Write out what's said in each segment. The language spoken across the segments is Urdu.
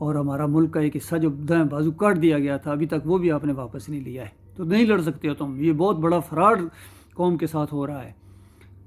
اور ہمارا ملک کا ایک حصہ جو دائیں بازو کاٹ دیا گیا تھا ابھی تک وہ بھی آپ نے واپس نہیں لیا ہے، تو نہیں لڑ سکتے ہو تم۔ یہ بہت بڑا فراڈ قوم کے ساتھ ہو رہا ہے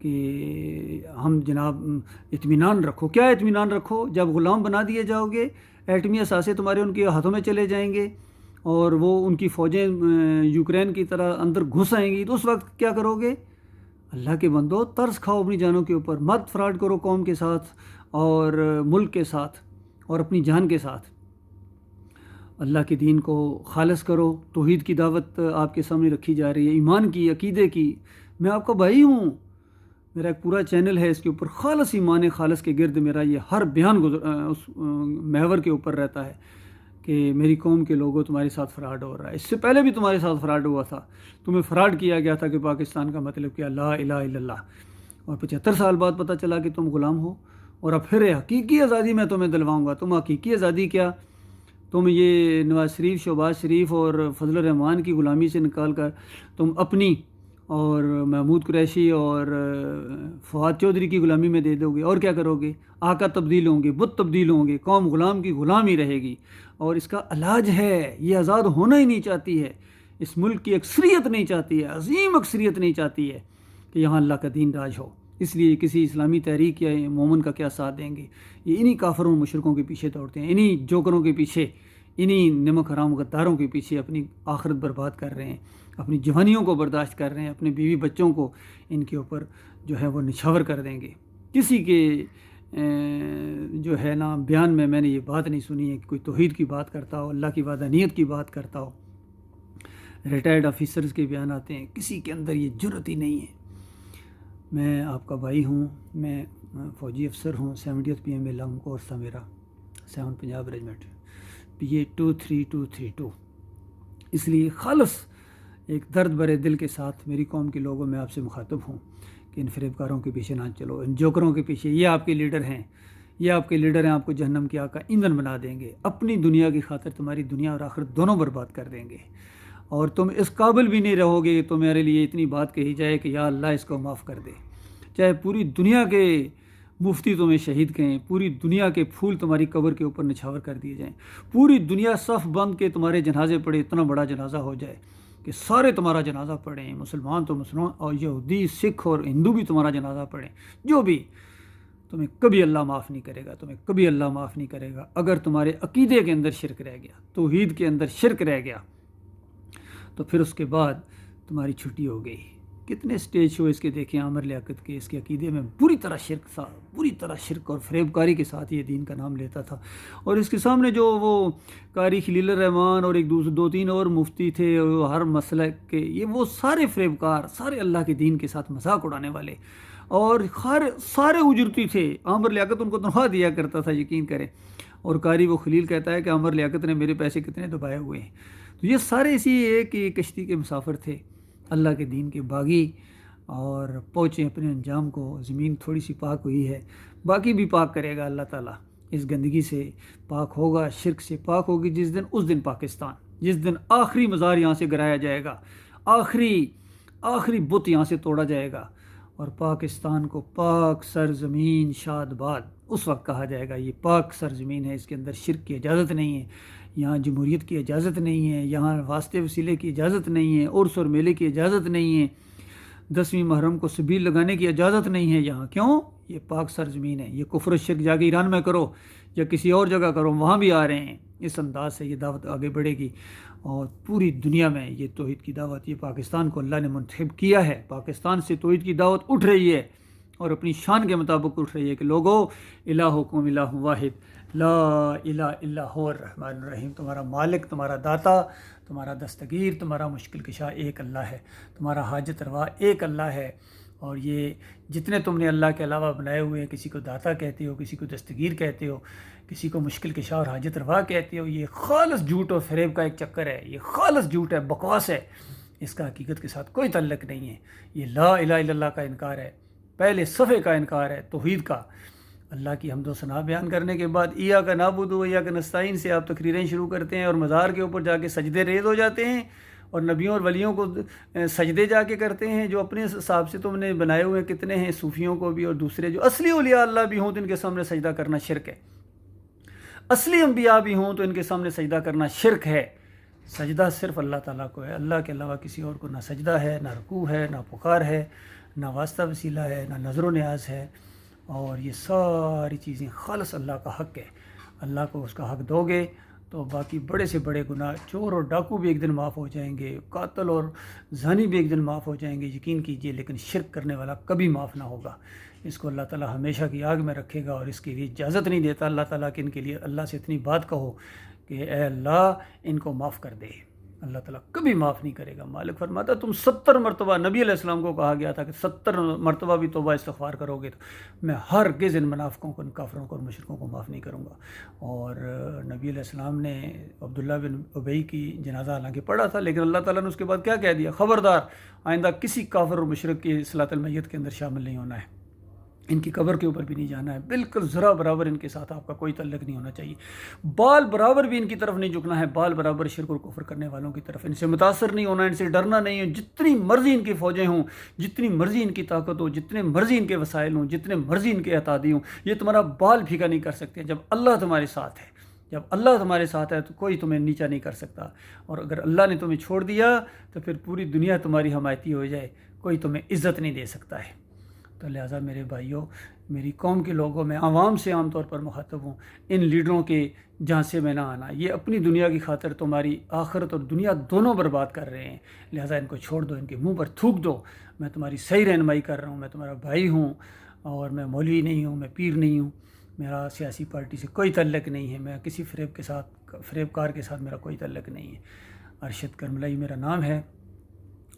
کہ ہم جناب اطمینان رکھو۔ کیا اطمینان رکھو؟ جب غلام بنا دیے جاؤ گے، ایٹمی اثاثے تمہارے ان کے ہاتھوں میں چلے جائیں گے اور وہ ان کی فوجیں یوکرین کی طرح اندر گھس آئیں گی، تو اس وقت کیا کرو گے؟ اللہ کے بندو، ترس کھاؤ اپنی جانوں کے اوپر، مت فراڈ کرو قوم کے ساتھ اور ملک کے ساتھ اور اپنی جان کے ساتھ۔ اللہ کے دین کو خالص کرو۔ توحید کی دعوت آپ کے سامنے رکھی جا رہی ہے، ایمان کی، عقیدے کی۔ میں آپ کا بھائی ہوں، میرا ایک پورا چینل ہے، اس کے اوپر خالص ایمان خالص کے گرد میرا یہ ہر بیان اس محور کے اوپر رہتا ہے کہ میری قوم کے لوگوں تمہارے ساتھ فراڈ ہو رہا ہے۔ اس سے پہلے بھی تمہارے ساتھ فراڈ ہوا تھا، تمہیں فراڈ کیا گیا تھا کہ پاکستان کا مطلب کیا، لا الہ الا اللہ، اور 75 سال بعد پتہ چلا کہ تم غلام ہو، اور اب پھر حقیقی آزادی میں تمہیں دلواؤں گا۔ تم حقیقی آزادی کیا، تم یہ نواز شریف، شہباز شریف اور فضل الرحمان کی غلامی سے نکال کر تم اپنی اور محمود قریشی اور فواد چودھری کی غلامی میں دے دو گے، اور کیا کرو گے؟ آقا تبدیل ہوں گے، بت تبدیل ہوں گے، قوم غلام کی غلام ہی رہے گی۔ اور اس کا علاج ہے، یہ آزاد ہونا ہی نہیں چاہتی ہے، اس ملک کی اکثریت نہیں چاہتی ہے، عظیم اکثریت نہیں چاہتی ہے کہ یہاں اللہ کا دین راج ہو۔ اس لیے کسی اسلامی تحریک یا مومن کا کیا ساتھ دیں گے؟ یہ انہی کافروں مشرکوں کے پیچھے دوڑتے ہیں، انہی جوکروں کے پیچھے، انہی نمک حرام غداروں کے پیچھے اپنی آخرت برباد کر رہے ہیں، اپنی جوانیوں کو برداشت کر رہے ہیں، اپنے بیوی بچوں کو ان کے اوپر جو ہے وہ نچھاور کر دیں گے۔ کسی کے جو ہے نا بیان میں نے یہ بات نہیں سنی ہے کہ کوئی توحید کی بات کرتا ہو، اللہ کی وحدانیت کی بات کرتا ہو۔ ریٹائرڈ آفیسرز کے بیان آتے ہیں، کسی کے اندر یہ جرأت ہی نہیں ہے۔ میں آپ کا بھائی ہوں، میں فوجی افسر ہوں، 70th PMA لانگ کورس تھا میرا، 7 پنجاب ریجمنٹ، PA 23232۔ اس لیے خالص ایک درد بھرے دل کے ساتھ میری قوم کے لوگوں میں آپ سے مخاطب ہوں کہ ان فریب کاروں کے پیچھے نہ چلو، ان جوکروں کے پیچھے۔ یہ آپ کے لیڈر ہیں، یہ آپ کے لیڈر ہیں، آپ کو جہنم کی آگ کا ایندھن بنا دیں گے، اپنی دنیا کی خاطر تمہاری دنیا اور آخرت دونوں برباد کر دیں گے، اور تم اس قابل بھی نہیں رہو گے کہ تمہارے لیے اتنی بات کہی جائے کہ یا اللہ اس کو معاف کر دے۔ چاہے پوری دنیا کے مفتی تمہیں شہید کہیں، پوری دنیا کے پھول تمہاری قبر کے اوپر نچھاور کر دیے جائیں، پوری دنیا صف بند کے تمہارے جنازے پڑے، اتنا بڑا جنازہ ہو جائے کہ سارے تمہارا جنازہ پڑھیں، مسلمان تو مسلمان اور یہودی، سکھ اور ہندو بھی تمہارا جنازہ پڑھیں، جو بھی، تمہیں کبھی اللہ معاف نہیں کرے گا، تمہیں کبھی اللہ معاف نہیں کرے گا اگر تمہارے عقیدے کے اندر شرک رہ گیا، توحید کے اندر شرک رہ گیا، تو پھر اس کے بعد تمہاری چھٹی ہو گئی۔ کتنے سٹیج شو اس کے دیکھیں عامر لیاقت کے، اس کے عقیدے میں بری طرح شرک تھا، بری طرح شرک اور فریب کاری کے ساتھ یہ دین کا نام لیتا تھا، اور اس کے سامنے جو وہ قاری خلیل الرحمان اور ایک دوسرے 2-3 اور مفتی تھے ہر مسئلہ کے، یہ وہ سارے فریب کار، سارے اللہ کے دین کے ساتھ مذاق اڑانے والے، اور سارے اجرتی تھے۔ عامر لیاقت ان کو تنخواہ دیا کرتا تھا، یقین کریں، اور قاری وہ خلیل کہتا ہے کہ عامر لیاقت نے میرے پیسے کتنے دبائے ہوئے ہیں۔ تو یہ سارے اسی ایک کشتی کے مسافر تھے، اللہ کے دین کے باغی، اور پہنچے اپنے انجام کو۔ زمین تھوڑی سی پاک ہوئی ہے، باقی بھی پاک کرے گا اللہ تعالیٰ، اس گندگی سے پاک ہوگا، شرک سے پاک ہوگی جس دن، اس دن پاکستان، جس دن آخری مزار یہاں سے گرایا جائے گا، آخری بت یہاں سے توڑا جائے گا، اور پاکستان کو پاک سرزمین شاد باد اس وقت کہا جائے گا۔ یہ پاک سرزمین ہے، اس کے اندر شرک کی اجازت نہیں ہے، یہاں جمہوریت کی اجازت نہیں ہے، یہاں واسطے وسیلے کی اجازت نہیں ہے، عرس اور میلے کی اجازت نہیں ہے، 10ویں محرم کو سبیل لگانے کی اجازت نہیں ہے یہاں۔ کیوں؟ یہ پاک سرزمین ہے۔ یہ کفر و شرک جا کے ایران میں کرو یا کسی اور جگہ کرو، وہاں بھی آ رہے ہیں۔ اس انداز سے یہ دعوت آگے بڑھے گی، اور پوری دنیا میں یہ توحید کی دعوت، یہ پاکستان کو اللہ نے منتخب کیا ہے، پاکستان سے توحید کی دعوت اٹھ رہی ہے، اور اپنی شان کے مطابق اٹھ رہی ہے کہ لوگو الہکم الہ واحد لا الہ الا هو الرحمن الرحیم، تمہارا مالک، تمہارا داتا، تمہارا دستگیر، تمہارا مشکل کشا ایک اللہ ہے، تمہارا حاجت روا ایک اللہ ہے، اور یہ جتنے تم نے اللہ کے علاوہ بنائے ہوئے ہیں، کسی کو داتا کہتے ہو، کسی کو دستگیر کہتے ہو، کسی کو مشکل کشا اور حاجت روا کہتے ہو، یہ خالص جھوٹ اور فریب کا ایک چکر ہے، یہ خالص جھوٹ ہے، بکواس ہے، اس کا حقیقت کے ساتھ کوئی تعلق نہیں ہے۔ یہ لا الہ الا اللہ کا انکار ہے، پہلے صفحے کا انکار ہے، توحید کا۔ اللہ کی حمد و ثنا بیان کرنے کے بعد ایاک نعبد و ایاک نستعین سے آپ تقریریں شروع کرتے ہیں، اور مزار کے اوپر جا کے سجدے ریز ہو جاتے ہیں، اور نبیوں اور ولیوں کو سجدے جا کے کرتے ہیں، جو اپنے حساب سے تم نے بنائے ہوئے کتنے ہیں، صوفیوں کو بھی اور دوسرے جو اصلی اولیاء اللہ بھی ہوں تو ان کے سامنے سجدہ کرنا شرک ہے۔ اصلی انبیاء بھی ہوں تو ان کے سامنے سجدہ کرنا شرک ہے۔ سجدہ صرف اللہ تعالیٰ کو ہے، اللہ کے علاوہ کسی اور کو نہ سجدہ ہے، نہ رکوع ہے، نہ پکار ہے، نہ واسطہ وسیلہ ہے، نہ نظر و نیاز ہے، اور یہ ساری چیزیں خالص اللہ کا حق ہے۔ اللہ کو اس کا حق دو گے تو باقی بڑے سے بڑے گناہ، چور اور ڈاکو بھی ایک دن معاف ہو جائیں گے، قاتل اور زانی بھی ایک دن معاف ہو جائیں گے، یقین کیجئے، لیکن شرک کرنے والا کبھی معاف نہ ہوگا۔ اس کو اللہ تعالیٰ ہمیشہ کی آگ میں رکھے گا، اور اس کے لیے اجازت نہیں دیتا اللہ تعالیٰ کہ ان کے لیے اللہ سے اتنی بات کہو کہ اے اللہ ان کو معاف کر دے۔ اللہ تعالیٰ کبھی معاف نہیں کرے گا۔ مالک فرماتا تم 70 مرتبہ، نبی علیہ السلام کو کہا گیا تھا کہ 70 مرتبہ بھی توبہ استغفار کرو گے تو میں ہرگز ان منافقوں کو، ان کافروں کو اور مشرکوں کو معاف نہیں کروں گا۔ اور نبی علیہ السلام نے عبداللہ بن ابی کی جنازہ حالانکہ پڑھا تھا، لیکن اللہ تعالیٰ نے اس کے بعد کیا کہہ دیا؟ خبردار، آئندہ کسی کافر اور مشرک کی صلاۃ المیت کے اندر شامل نہیں ہونا ہے، ان کی قبر کے اوپر بھی نہیں جانا ہے، بالکل ذرا برابر ان کے ساتھ آپ کا کوئی تعلق نہیں ہونا چاہیے، بال برابر بھی ان کی طرف نہیں جھکنا ہے، بال برابر شرک اور کفر کرنے والوں کی طرف ان سے متاثر نہیں ہونا، ان سے ڈرنا نہیں ہے، جتنی مرضی ان کی فوجیں ہوں، جتنی مرضی ان کی طاقت ہو، جتنے مرضی ان کے وسائل ہوں، جتنے مرضی ان کے احتیاطی ہوں، یہ تمہارا بال پھیکا نہیں کر سکتے جب اللہ تمہارے ساتھ ہے۔ جب اللہ تمہارے ساتھ ہے تو کوئی تمہیں نیچا نہیں کر سکتا، اور اگر اللہ نے تمہیں چھوڑ دیا تو پھر پوری دنیا تمہاری حمایتی ہو جائے، کوئی تمہیں عزت نہیں دے سکتا ہے۔ تو لہٰذا میرے بھائیوں، میری قوم کے لوگوں میں عوام سے عام طور پر مخاطب ہوں، ان لیڈروں کے جھانسے میں نہ آنا، یہ اپنی دنیا کی خاطر تمہاری آخرت اور دنیا دونوں برباد کر رہے ہیں، لہٰذا ان کو چھوڑ دو، ان کے منہ پر تھوک دو۔ میں تمہاری صحیح رہنمائی کر رہا ہوں، میں تمہارا بھائی ہوں، اور میں مولوی نہیں ہوں، میں پیر نہیں ہوں، میرا سیاسی پارٹی سے کوئی تعلق نہیں ہے، میں کسی فریب کار کے ساتھ میرا کوئی تعلق نہیں ہے۔ ارشد کرملائی میرا نام ہے،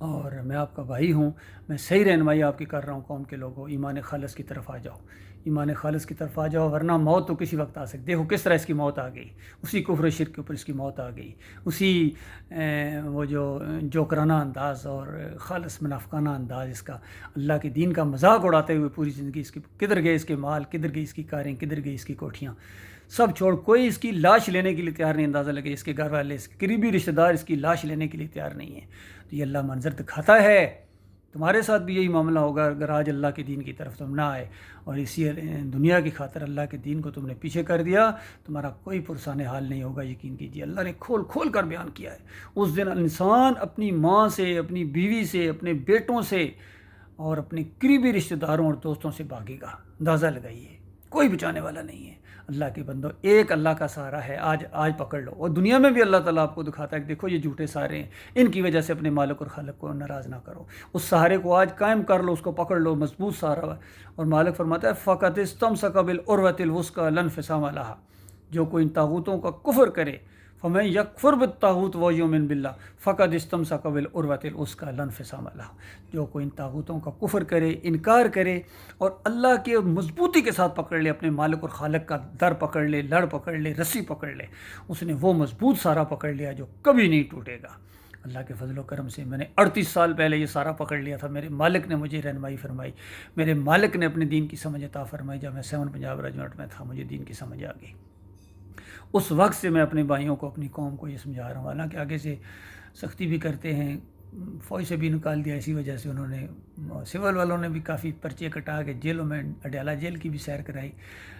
اور میں آپ کا بھائی ہوں، میں صحیح رہنمائی آپ کی کر رہا ہوں۔ قوم کے لوگوں، ایمان خالص کی طرف آ جاؤ، ایمان خالص کی طرف آ جاؤ، ورنہ موت تو کسی وقت آ سکتی۔ دیکھو کس طرح اس کی موت آ گئی، اسی کفر و شرک کے اوپر اس کی موت آ گئی، اسی وہ جو جوکرانہ انداز اور خالص منافقانہ انداز اس کا، اللہ کے دین کا مذاق اڑاتے ہوئے پوری زندگی اس کی، کدھر گئے اس کے مال، کدھر گئی اس کی کاریں، کدھر گئی اس کی کوٹھیاں، سب چھوڑ، کوئی اس کی لاش لینے کے لیے تیار نہیں۔ اندازہ لگے اس کے گھر والے، اس کے قریبی رشتہ دار اس کی لاش لینے کے لیے تیار نہیں ہے۔ تو یہ اللہ منظر دکھاتا ہے، تمہارے ساتھ بھی یہی معاملہ ہوگا اگر آج اللہ کے دین کی طرف تم نہ آئے اور اسی دنیا کی خاطر اللہ کے دین کو تم نے پیچھے کر دیا، تمہارا کوئی پرسان حال نہیں ہوگا، یقین کیجیے۔ اللہ نے کھول کھول کر بیان کیا ہے، اس دن انسان اپنی ماں سے، اپنی بیوی سے، اپنے بیٹوں سے اور اپنے قریبی رشتہ داروں اور دوستوں سے بھاگے گا۔ اندازہ لگائیے، کوئی بچانے والا نہیں ہے۔ اللہ کے بندو، ایک اللہ کا سہارا ہے، آج پکڑ لو، اور دنیا میں بھی اللہ تعالیٰ آپ کو دکھاتا ہے کہ دیکھو یہ جھوٹے سہارے ہیں، ان کی وجہ سے اپنے مالک اور خالق کو ناراض نہ کرو، اس سہارے کو آج قائم کر لو، اس کو پکڑ لو، مضبوط سہارا ہے۔ اور مالک فرماتا ہے فَقَدِ اسْتَمْسَكَ بِالْعُرْوَةِ الْوُثْقَىٰ لَا انفصام لَهَا، جو کوئی ان طاغوتوں کا کفر کرے، فَمَن يَكْفُرْ بِالطَّاغُوتِ وَيُؤْمِنْ بِاللَّهِ فَقَدِ اسْتَمْسَكَ بِالْعُرْوَةِ الْوُثْقَىٰ لَا انفصام لَهَا، جو کوئی ان طاغوتوں کا کفر کرے، انکار کرے، اور اللہ کے مضبوطی کے ساتھ پکڑ لے، اپنے مالک اور خالق کا در پکڑ لے، لڑ پکڑ لے، رسی پکڑ لے، اس نے وہ مضبوط سارا پکڑ لیا جو کبھی نہیں ٹوٹے گا۔ اللہ کے فضل و کرم سے میں نے 38 سال پہلے یہ سارا پکڑ لیا تھا، میرے مالک نے مجھے رہنمائی فرمائی، میرے مالک نے اپنے دین کی سمجھ عطا فرمائی، جب میں 7 پنجاب ریجمنٹ میں تھا مجھے دین کی سمجھ آ گئی۔ اس وقت سے میں اپنے بھائیوں کو، اپنی قوم کو یہ سمجھا رہا ہوں، حالانکہ آگے سے سختی بھی کرتے ہیں، فوج سے بھی نکال دیا، اسی وجہ سے انہوں نے، سول والوں نے بھی کافی پرچے کٹا کے جیلوں میں، اڈیالہ جیل کی بھی سیر کرائی،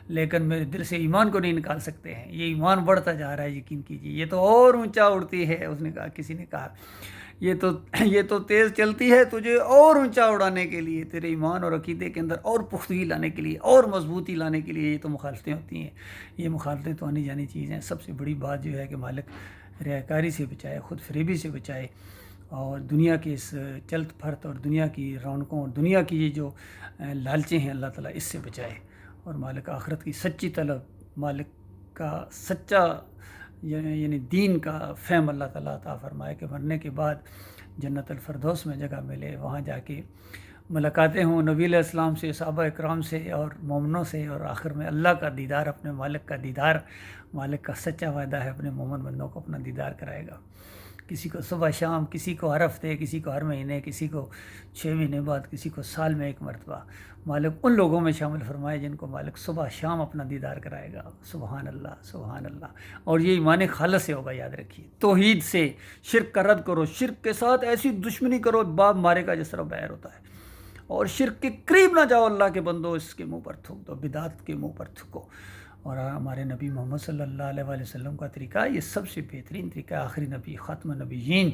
لیکن میرے دل سے ایمان کو نہیں نکال سکتے ہیں، یہ ایمان بڑھتا جا رہا ہے، یقین کیجیے، یہ تو اور اونچا اڑتی ہے۔ اس نے کہا، کسی نے کہا یہ تو تیز چلتی ہے تجھے اور اونچا اڑانے کے لیے، تیرے ایمان اور عقیدے کے اندر اور پختگی لانے کے لیے، اور مضبوطی لانے کے لیے، یہ تو مخالفتیں ہوتی ہیں، یہ مخالفتیں تو آنی جانی چیز ہیں۔ سب سے بڑی بات جو ہے کہ مالک ریاکاری سے بچائے، خود فریبی سے بچائے، اور دنیا کے اس چلت پھرت اور دنیا کی رونقوں اور دنیا کی یہ جو لالچیں ہیں، اللہ تعالیٰ اس سے بچائے، اور مالک آخرت کی سچی طلب، مالک کا سچا یعنی دین کا فہم اللہ تعالیٰ عطا فرمائے کہ مرنے کے بعد جنت الفردوس میں جگہ ملے، وہاں جا کے ملاقاتیں ہوں نبی علیہ السلام سے، صحابہ اکرام سے اور مومنوں سے، اور آخر میں اللہ کا دیدار، اپنے مالک کا دیدار۔ مالک کا سچا وعدہ ہے اپنے مومن بندوں کو اپنا دیدار کرائے گا، کسی کو صبح شام، کسی کو ہر ہفتے، کسی کو ہر مہینے، کسی کو 6 مہینے بعد، کسی کو سال میں 1 مرتبہ۔ مالک ان لوگوں میں شامل فرمائے جن کو مالک صبح شام اپنا دیدار کرائے گا۔ سبحان اللہ، سبحان اللہ۔ اور یہ ایمان خالص سے ہوگا، یاد رکھیے، توحید سے، شرک کا رد کرو، شرک کے ساتھ ایسی دشمنی کرو باپ مارے کا جس طرح بیر ہوتا ہے، اور شرک کے قریب نہ جاؤ، اللہ کے بندو، اس کے منہ پر تھوک دو، بدعت کے منہ پر تھوکو، اور ہمارے نبی محمد صلی اللہ علیہ وآلہ وسلم کا طریقہ یہ سب سے بہترین طریقہ ہے، آخری نبی، ختم نبیین،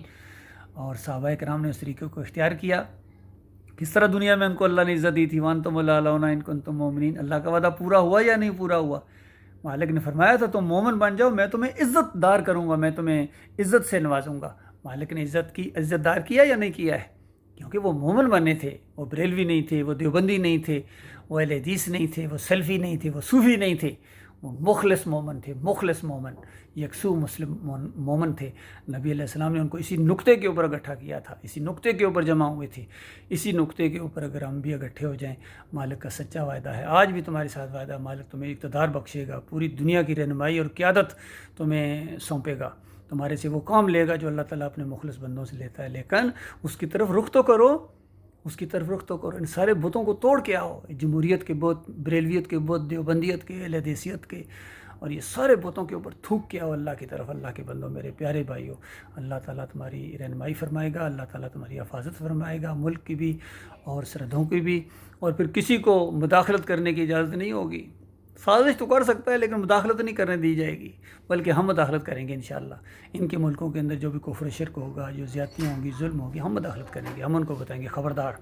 اور صحابہ کرام نے اس طریقے کو اختیار کیا۔ کس طرح دنیا میں ان کو اللہ نے عزت دی تھی، وانتم الاعلون ان کنتم مومنین، اللہ کا وعدہ پورا ہوا یا نہیں پورا ہوا؟ مالک نے فرمایا تھا تم مومن بن جاؤ، میں تمہیں عزت دار کروں گا، میں تمہیں عزت سے نوازوں گا۔ مالک نے عزت دار کیا یا نہیں کیا ہے؟ کیونکہ وہ مومن بنے تھے، وہ بریلوی نہیں تھے، وہ دیوبندی نہیں تھے، وہ اہل حدیث نہیں تھے، وہ سلفی نہیں تھے، وہ صوفی نہیں تھے، وہ مخلص مومن تھے، مخلص مومن، یکسو مسلم مومن تھے۔ نبی علیہ السلام نے ان کو اسی نقطے کے اوپر اکٹھا کیا تھا، اسی نقطے کے اوپر جمع ہوئے تھے، اسی نقطے کے اوپر اگر ہم بھی اکٹھے ہو جائیں، مالک کا سچا وعدہ ہے، آج بھی تمہارے ساتھ وعدہ ہے، مالک تمہیں اقتدار بخشے گا، پوری دنیا کی رہنمائی اور قیادت تمہیں سونپے گا، تمہارے سے وہ کام لے گا جو اللہ تعالیٰ اپنے مخلص بندوں سے لیتا ہے، لیکن اس کی طرف رخ تو کرو، اس کی طرف رخ تو کرو، ان سارے بتوں کو توڑ کے آؤ، جمہوریت کے بت، بریلویت کے بت، دیوبندیت کے، اہل حدیثیت کے، اور یہ سارے بتوں کے اوپر تھوک کے آؤ اللہ کی طرف۔ اللہ کے بندوں، میرے پیارے بھائیوں، اللہ تعالیٰ تمہاری رہنمائی فرمائے گا، اللہ تعالیٰ تمہاری حفاظت فرمائے گا، ملک کی بھی اور سرحدوں کی بھی، اور پھر کسی کو مداخلت کرنے کی اجازت نہیں ہوگی۔ سازش تو کر سکتا ہے لیکن مداخلت نہیں کرنے دی جائے گی، بلکہ ہم مداخلت کریں گے انشاءاللہ۔ ان کے ملکوں کے اندر جو بھی کفر و شرک ہوگا، جو زیادتیاں ہوں گی، ظلم ہوگی، ہم مداخلت کریں گے، ہم ان کو بتائیں گے خبردار۔